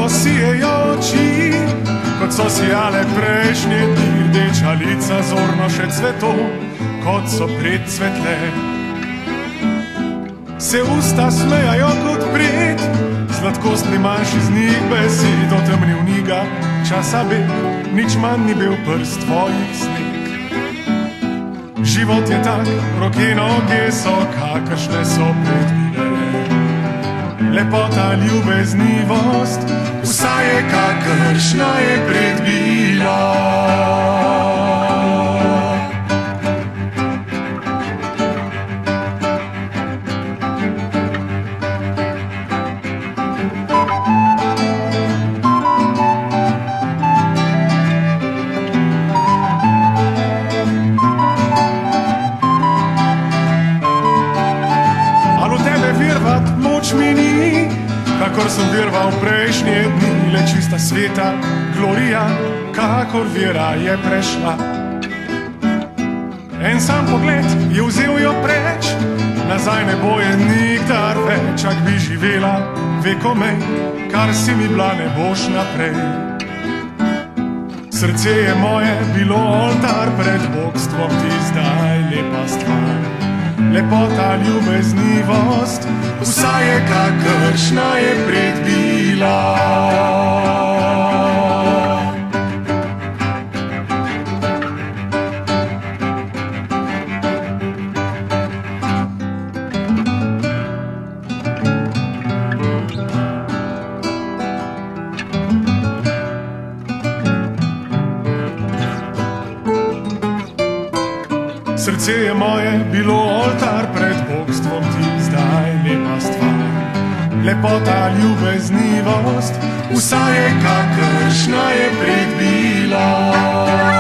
ko sijejo oči, kot so sijale prejšnje dni, rdeča lica zorno še cveto, kot so predcvetle. Se usta smejajo kot pred, sladkostni manjši z njih besed, otemnil njega časa beg, nič manj ni bil prst tvojih sneg. Život je tak, roke noge so, kakršne so predvidele. Lepota, ljubeznivost, vsa je kakršna je predbila. Moč mi ni, kakor sem virval prejšnje dni, le čista sveta glorija, kakor vera je prešla. En sam pogled je vzel jo preč, nazaj ne bo je nikdar več, ak bi živela veko mej, kar si mi bila ne boš naprej. Srce je moje bilo oltar pred bogstvom, ti zdaj lepa stvar. Lepota, ljubeznivost, vsa je kakršna je predbila. Srce je moje bilo oltar pred bogstvom, ti zdaj lepa stvar. Lepota, ljubeznivost, vsa je kakršna je predbila.